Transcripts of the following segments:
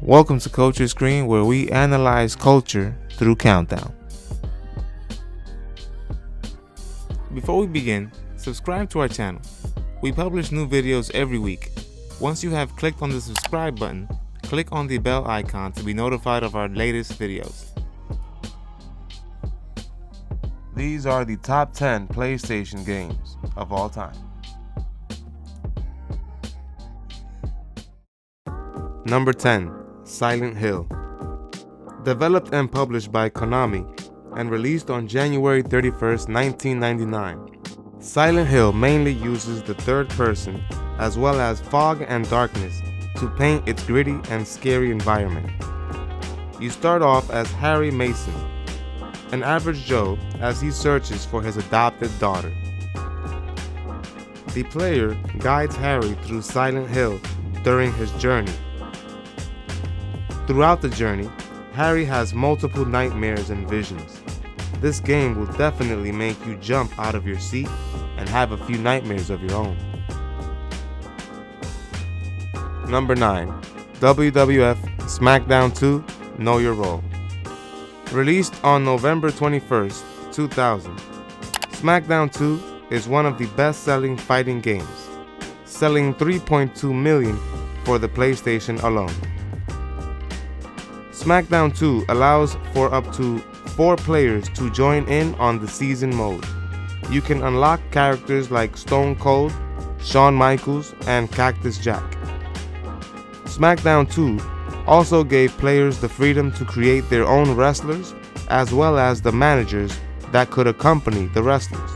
Welcome to Culture Screen, where we analyze culture through countdown. Before we begin, subscribe to our channel. We publish new videos every week. Once you have clicked on the subscribe button, click on the bell icon to be notified of our latest videos. These are the top 10 PlayStation games of all time. Number 10. Silent Hill. Developed and published by Konami and released on January 31st, 1999. Silent Hill mainly uses the third person as well as fog and darkness to paint its gritty and scary environment. You start off as Harry Mason, an average Joe, as he searches for his adopted daughter. The player guides Harry through Silent Hill during his journey. Throughout the journey, Harry has multiple nightmares and visions. This game will definitely make you jump out of your seat and have a few nightmares of your own. Number 9. WWF Smackdown 2 Know Your Role. Released on November 21st, 2000, Smackdown 2 is one of the best-selling fighting games, selling 3.2 million for the PlayStation alone. Smackdown 2 allows for up to 4 players to join in on the season mode. You can unlock characters like Stone Cold, Shawn Michaels, and Cactus Jack. Smackdown 2 also gave players the freedom to create their own wrestlers as well as the managers that could accompany the wrestlers.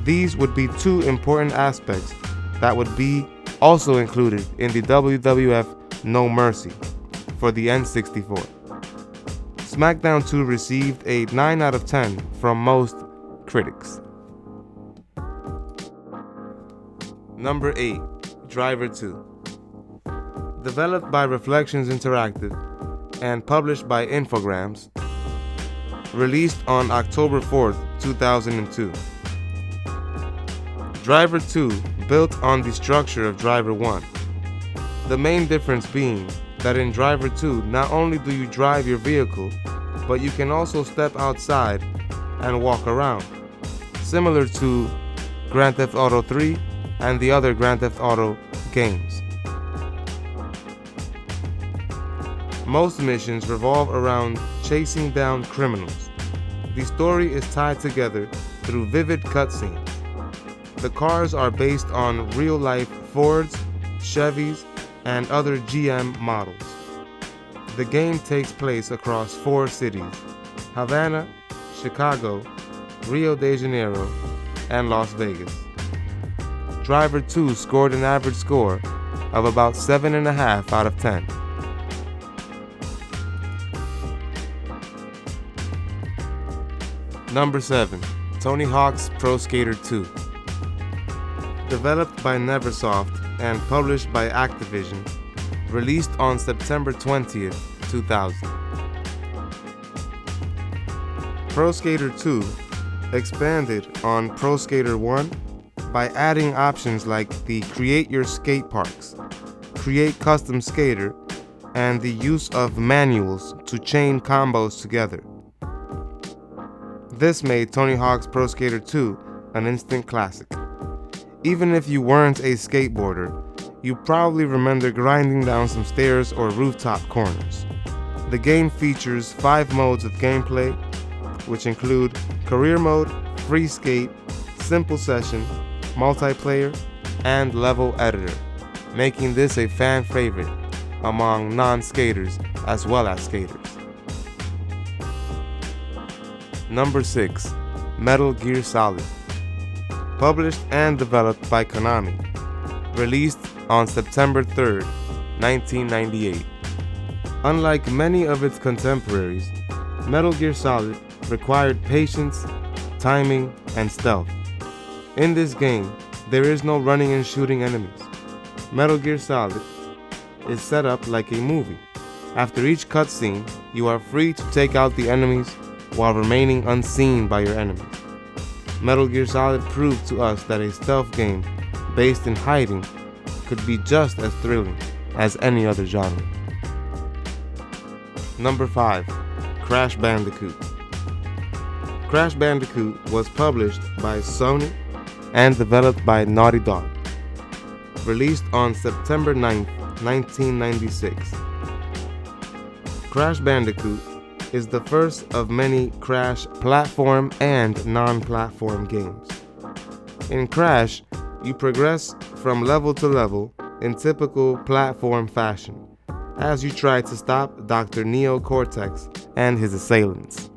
These would be 2 important aspects that would be also included in the WWF No Mercy for the N64. Smackdown 2 received a 9 out of 10 from most critics. Number 8. Driver 2. Developed by Reflections Interactive and published by Infogrames, released on October 4th, 2002. Driver 2 built on the structure of Driver 1. The main difference being that in Driver 2, not only do you drive your vehicle, but you can also step outside and walk around, similar to Grand Theft Auto 3 and the other Grand Theft Auto games. Most missions revolve around chasing down criminals. The story is tied together through vivid cutscenes. The cars are based on real-life Fords, Chevys, and other GM models. The game takes place across 4 cities: Havana, Chicago, Rio de Janeiro, and Las Vegas. Driver 2 scored an average score of about 7.5 out of 10. Number 7. Tony Hawk's Pro Skater 2. Developed by Neversoft and published by Activision, released on September 20th, 2000. Pro Skater 2 expanded on Pro Skater 1 by adding options like the Create Your Skate Parks, Create Custom Skater, and the use of manuals to chain combos together. This made Tony Hawk's Pro Skater 2 an instant classic. Even if you weren't a skateboarder, you probably remember grinding down some stairs or rooftop corners. The game features 5 modes of gameplay, which include Career Mode, Free Skate, Simple Session, Multiplayer, and Level Editor, making this a fan favorite among non-skaters as well as skaters. Number 6. Metal Gear Solid. Published and developed by Konami, released on September 3rd, 1998. Unlike many of its contemporaries, Metal Gear Solid required patience, timing, and stealth. In this game, there is no running and shooting enemies. Metal Gear Solid is set up like a movie. After each cutscene, you are free to take out the enemies while remaining unseen by your enemies. Metal Gear Solid proved to us that a stealth game based in hiding could be just as thrilling as any other genre. Number 5. Crash Bandicoot. Crash Bandicoot was published by Sony and developed by Naughty Dog. Released on September 9, 1996. Crash Bandicoot is the first of many Crash platform and non-platform games. In Crash, you progress from level to level in typical platform fashion as you try to stop Dr. Neo Cortex and his assailants.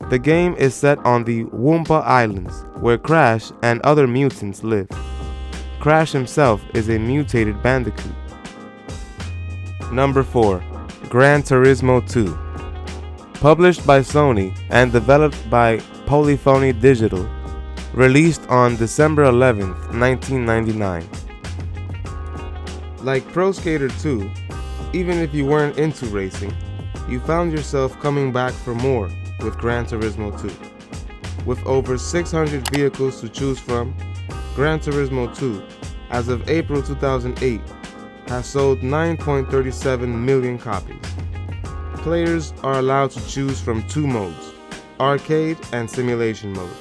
The game is set on the Wumpa Islands, where Crash and other mutants live. Crash himself is a mutated Bandicoot. Number 4. Gran Turismo 2. Published by Sony and developed by Polyphony Digital, released on December 11, 1999. Like Pro Skater 2, even if you weren't into racing, you found yourself coming back for more with Gran Turismo 2. With over 600 vehicles to choose from, Gran Turismo 2, as of April 2008, has sold 9.37 million copies. Players are allowed to choose from two modes, arcade and simulation mode.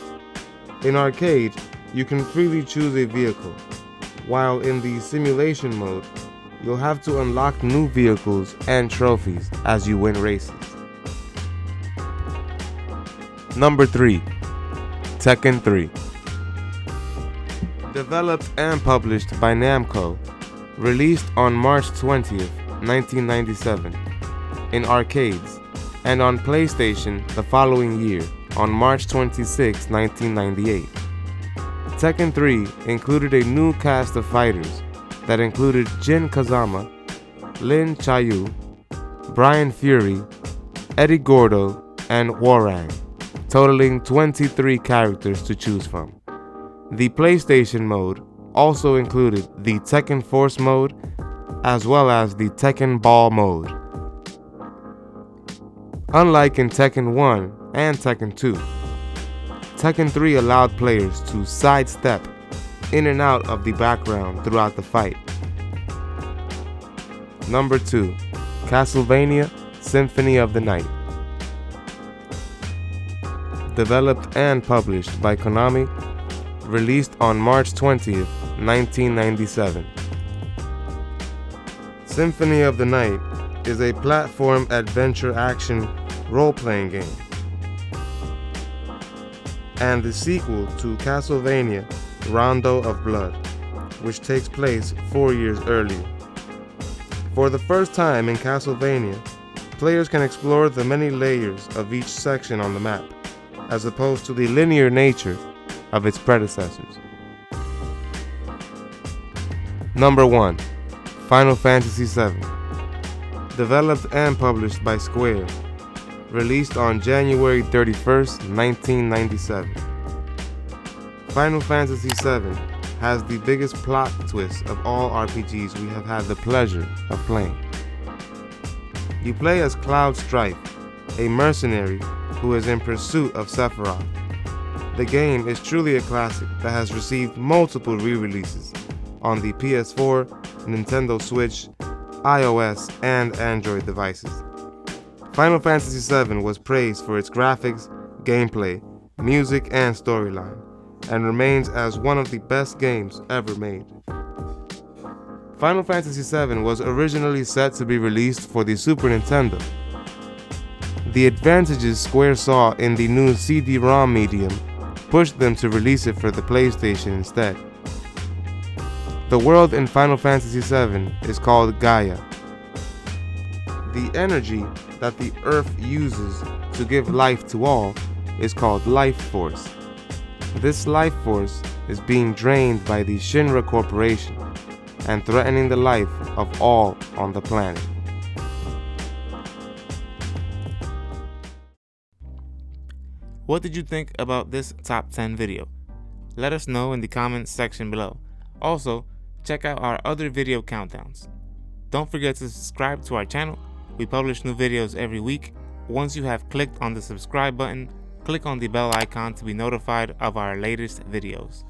In arcade, you can freely choose a vehicle, while in the simulation mode, you'll have to unlock new vehicles and trophies as you win races. Number 3. Tekken III. Developed and published by Namco, released on March 20th, 1997, in arcades, and on PlayStation the following year, on March 26, 1998. Tekken 3 included a new cast of fighters that included Jin Kazama, Lin Chayu, Brian Fury, Eddie Gordo, and Hwoarang, totaling 23 characters to choose from. The PlayStation mode also included the Tekken Force mode, as well as the Tekken Ball mode. Unlike in Tekken 1 and Tekken 2, Tekken 3 allowed players to sidestep in and out of the background throughout the fight. Number 2. Castlevania Symphony of the Night. Developed and published by Konami, released on March 20th, 1997. Symphony of the Night is a platform adventure action role-playing game and the sequel to Castlevania Rondo of Blood, which takes place 4 years earlier. For the first time in Castlevania, players can explore the many layers of each section on the map, as opposed to the linear nature of its predecessors. Number 1. Final Fantasy VII. Developed and published by Square, released on January 31st, 1997. Final Fantasy VII has the biggest plot twist of all RPGs we have had the pleasure of playing. You play as Cloud Strife, a mercenary who is in pursuit of Sephiroth. The game is truly a classic that has received multiple re-releases on the PS4, Nintendo Switch, iOS, and Android devices. Final Fantasy VII was praised for its graphics, gameplay, music, and storyline, and remains as one of the best games ever made. Final Fantasy VII was originally set to be released for the Super Nintendo. The advantages Square saw in the new CD-ROM medium pushed them to release it for the PlayStation instead. The world in Final Fantasy VII is called Gaia. The energy that the Earth uses to give life to all is called Life Force. This life force is being drained by the Shinra Corporation and threatening the life of all on the planet. What did you think about this top 10 video? Let us know in the comments section below. Also, check out our other video countdowns. Don't forget to subscribe to our channel. We publish new videos every week. Once you have clicked on the subscribe button, click on the bell icon to be notified of our latest videos.